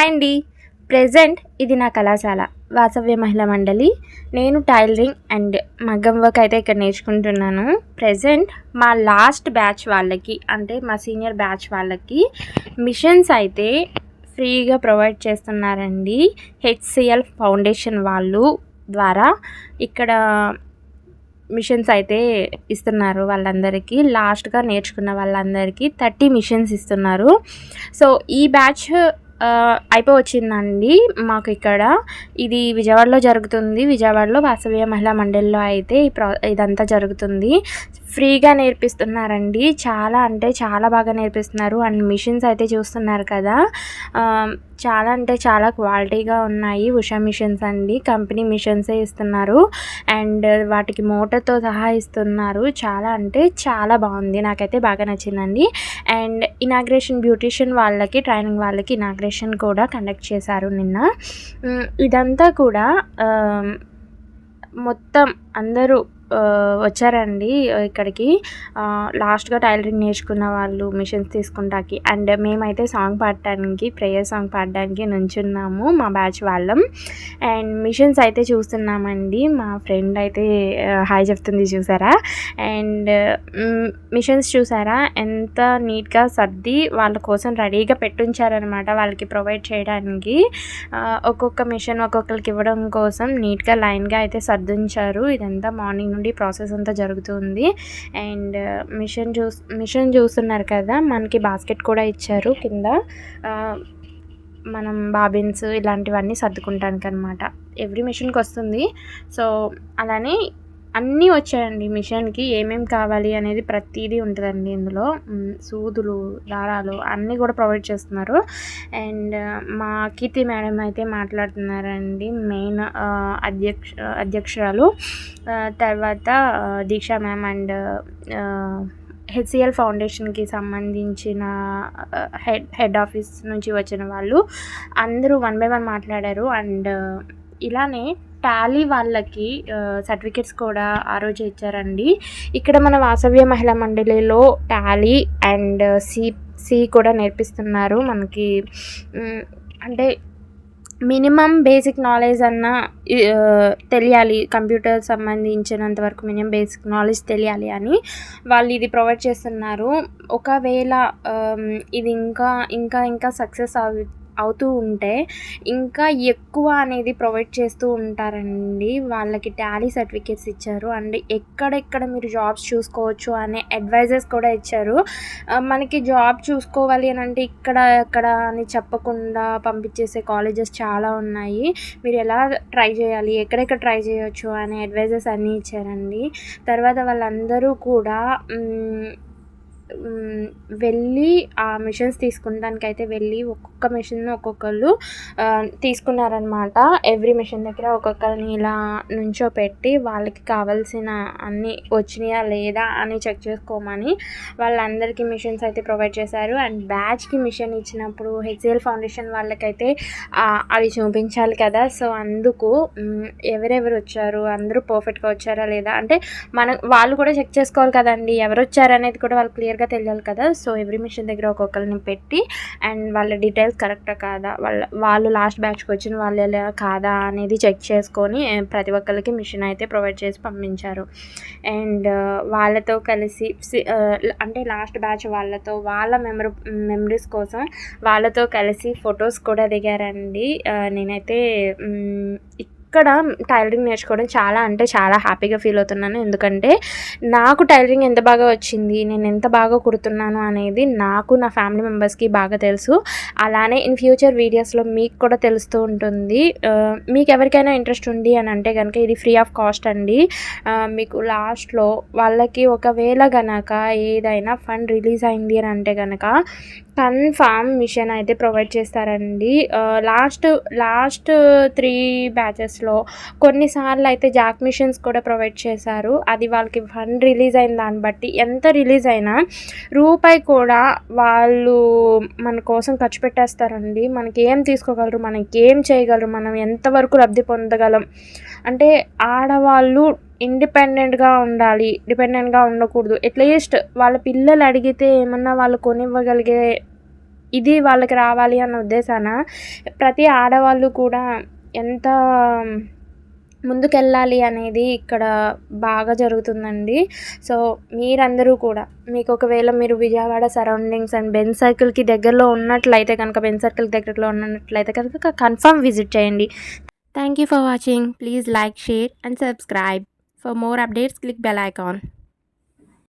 అండి. ప్రెజెంట్ ఇది నా కళాశాల వాసవ్య మహిళా మండలి. నేను టైలరింగ్ అండ్ మగ్గం వర్క్ అయితే ఇక్కడ నేర్చుకుంటున్నాను. ప్రెజెంట్ మా లాస్ట్ బ్యాచ్ వాళ్ళకి, అంటే మా సీనియర్ బ్యాచ్ వాళ్ళకి మిషన్స్ అయితే ఫ్రీగా ప్రొవైడ్ చేస్తున్నారండి. హెచ్సిఎల్ ఫౌండేషన్ వాళ్ళు ద్వారా ఇక్కడ మిషన్స్ అయితే ఇస్తున్నారు. వాళ్ళందరికీ లాస్ట్గా నేర్చుకున్న వాళ్ళందరికీ 30 మిషన్స్ ఇస్తున్నారు. సో ఈ బ్యాచ్ అయిపోవచ్చిందండి. మాకు ఇక్కడ ఇది విజయవాడలో జరుగుతుంది. విజయవాడలో వాసవ్య మహిళా మండలిలో అయితే ఇదంతా జరుగుతుంది. ఫ్రీగా నేర్పిస్తున్నారండి. చాలా అంటే చాలా బాగా నేర్పిస్తున్నారు. అండ్ మిషన్స్ అయితే చూస్తున్నారు కదా, చాలా అంటే చాలా క్వాలిటీగా ఉన్నాయి. ఉషా మిషన్స్ అండి, కంపెనీ మిషన్సే ఇస్తున్నారు. అండ్ వాటికి మోటార్తో సహా ఇస్తున్నారు. చాలా అంటే చాలా బాగుంది, నాకైతే బాగా నచ్చిందండి. అండ్ ఇనాగ్రేషన్ బ్యూటిషియన్ వాళ్ళకి, ట్రైనింగ్ వాళ్ళకి ఇనాగ్రేషన్ కూడా కండక్ట్ చేశారు నిన్న. ఇదంతా కూడా మొత్తం అందరూ వచ్చారండి ఇక్కడికి. లాస్ట్గా టైలరింగ్ నేర్చుకున్న వాళ్ళు మిషన్స్ తీసుకుంటాకి. అండ్ మేమైతే సాంగ్ పాడటానికి, ప్రేయర్ సాంగ్ పాడడానికి నుంచున్నాము మా బ్యాచ్ వాళ్ళం. అండ్ మిషన్స్ అయితే చూస్తున్నామండి. మా ఫ్రెండ్ అయితే హాయ్ చెప్తుంది, చూసారా? అండ్ మిషన్స్ చూసారా ఎంత నీట్గా సర్ది వాళ్ళ కోసం రెడీగా పెట్టుంచారనమాట, వాళ్ళకి ప్రొవైడ్ చేయడానికి. ఒక్కొక్క మిషన్ ఒక్కొక్కరికి ఇవ్వడం కోసం నీట్గా లైన్గా అయితే సర్దుంచారు. ఇదంతా మార్నింగ్ నుండి ప్రాసెస్ అంతా జరుగుతుంది. అండ్ మిషన్ చూస్తున్నారు కదా, మనకి బాస్కెట్ కూడా ఇచ్చారు కింద. మనం బాబిన్స్ ఇలాంటివన్నీ సర్దుకుంటానికి అనమాట. ఎవ్రీ మిషన్కి వస్తుంది. సో అలానే అన్నీ వచ్చాయండి. మిషన్కి ఏమేమి కావాలి అనేది ప్రతిదీ ఉంటుందండి ఇందులో. సూదులు, దారాలు అన్నీ కూడా ప్రొవైడ్ చేస్తున్నారు. అండ్ మా కీర్తి మేడం అయితే మాట్లాడుతున్నారండి, మెయిన్ అధ్యక్షురాలు. తర్వాత దీక్షా మ్యామ్ అండ్ హెచ్సిఎల్ ఫౌండేషన్కి సంబంధించిన హెడ్ ఆఫీస్ నుంచి వచ్చిన వాళ్ళు అందరూ 1 by 1 మాట్లాడారు. అండ్ ఇలానే టాలీ వాళ్ళకి సర్టిఫికెట్స్ కూడా ఆ రోజు ఇచ్చారండి. ఇక్కడ మన వాసవ్య మహిళా మండలిలో టాలీ అండ్ సి కూడా నేర్పిస్తున్నారు మనకి. అంటే మినిమం బేసిక్ నాలెడ్జ్ అన్నా తెలియాలి, కంప్యూటర్ సంబంధించినంత వరకు మినిమం బేసిక్ నాలెడ్జ్ తెలియాలి అని వాళ్ళు ఇది ప్రొవైడ్ చేస్తున్నారు. ఒకవేళ ఇది ఇంకా సక్సెస్ అవుతూ ఉంటే ఇంకా ఎక్కువ అనేది ప్రొవైడ్ చేస్తూ ఉంటారండి. వాళ్ళకి టాలీ సర్టిఫికేట్స్ ఇచ్చారు. అండ్ ఎక్కడెక్కడ మీరు జాబ్స్ చూసుకోవచ్చు అనే అడ్వైజెస్ కూడా ఇచ్చారు. మనకి జాబ్ చూసుకోవాలి అని అంటే ఇక్కడ అని చెప్పకుండా పంపించేసే కాలేజెస్ చాలా ఉన్నాయి. మీరు ఎలా ట్రై చేయాలి, ఎక్కడెక్కడ ట్రై చేయొచ్చు అనే అడ్వైజెస్ అన్నీ ఇచ్చారండి. తర్వాత వాళ్ళందరూ కూడా వెళ్ళి ఆ మిషన్స్ తీసుకుంటానికి అయితే వెళ్ళి ఒక్కొక్క మిషన్ ఒక్కొక్కళ్ళు తీసుకున్నారనమాట. ఎవ్రీ మిషన్ దగ్గర ఒక్కొక్కరిని ఇలా నుంచోపెట్టి వాళ్ళకి కావాల్సిన అన్నీ వచ్చినాయా లేదా అని చెక్ చేసుకోమని వాళ్ళందరికీ మిషన్స్ అయితే ప్రొవైడ్ చేశారు. అండ్ బ్యాచ్కి మిషన్ ఇచ్చినప్పుడు హెచ్సిఎల్ ఫౌండేషన్ వాళ్ళకైతే అవి చూపించాలి కదా. సో అందుకు ఎవరెవరు వచ్చారు, అందరూ పర్ఫెక్ట్గా వచ్చారా లేదా అంటే వాళ్ళు కూడా చెక్ చేసుకోవాలి కదండి, ఎవరు వచ్చారు అనేది కూడా వాళ్ళు క్లియర్గా తెలియాలి కదా. సో ఎవ్రీ మిషన్ దగ్గర ఒక్కొక్కరిని పెట్టి అండ్ వాళ్ళ డీటెయిల్స్ కరెక్టా కాదా, వాళ్ళు లాస్ట్ బ్యాచ్కి వచ్చిన వాళ్ళు ఎలా కాదా అనేది చెక్ చేసుకొని ప్రతి ఒక్కరికి మిషన్ అయితే ప్రొవైడ్ చేసి పంపించారు. అండ్ వాళ్ళతో కలిసి అంటే లాస్ట్ బ్యాచ్ వాళ్ళతో వాళ్ళ మెమరీస్ కోసం వాళ్ళతో కలిసి ఫొటోస్ కూడా దిగారండి. నేనైతే ఇక్కడ టైలరింగ్ నేర్చుకోవడం చాలా అంటే చాలా హ్యాపీగా ఫీల్ అవుతున్నాను. ఎందుకంటే నాకు టైలరింగ్ ఎంత బాగా వచ్చింది, నేను ఎంత బాగా కుడుతున్నాను అనేది నాకు, నా ఫ్యామిలీ మెంబర్స్కి బాగా తెలుసు. అలానే ఇన్ ఫ్యూచర్ వీడియోస్లో మీకు కూడా తెలుస్తూ ఉంటుంది. మీకు ఎవరికైనా ఇంట్రెస్ట్ ఉంది అని అంటే కనుక ఇది ఫ్రీ ఆఫ్ కాస్ట్ అండి. మీకు లాస్ట్లో వాళ్ళకి ఒకవేళ గనక ఏదైనా ఫండ్ రిలీజ్ అయింది అని అంటే కనుక కన్ఫామ్ మిషన్ అయితే ప్రొవైడ్ చేస్తారండి. లాస్ట్ 3 బ్యాచెస్లో కొన్నిసార్లు అయితే జాక్ మిషన్స్ కూడా ప్రొవైడ్ చేశారు. అది వాళ్ళకి ఫండ్ రిలీజ్ అయిన దాన్ని బట్టి, ఎంత రిలీజ్ అయినా రూపాయి కూడా వాళ్ళు మన కోసం ఖర్చు పెట్టేస్తారండి. మనకి ఏం తీసుకోగలరు, మనకి ఏం చేయగలరు, మనం ఎంతవరకు లబ్ధి పొందగలం అంటే ఆడవాళ్ళు ఇండిపెండెంట్గా ఉండాలి, డిపెండెంట్గా ఉండకూడదు. అట్లీస్ట్ వాళ్ళ పిల్లలు అడిగితే ఏమన్నా వాళ్ళు కొనివ్వగలిగే ఇది వాళ్ళకి రావాలి అన్న ఉద్దేశాన ప్రతి ఆడవాళ్ళు కూడా ఎంత ముందుకెళ్ళాలి అనేది ఇక్కడ బాగా జరుగుతుందండి. సో, మీరందరూ కూడా మీకు ఒకవేళ మీరు విజయవాడ సరౌండింగ్స్ అండ్ బెంజ్ సర్కిల్‌కి దగ్గరలో ఉన్నట్లయితే కనుక, బెంజ్ సర్కిల్‌కి దగ్గరలో ఉన్నట్లయితే కనుక కన్ఫర్మ్ విజిట్ చేయండి. Thank you for watching. Please like, share and subscribe. For more updates, click bell icon.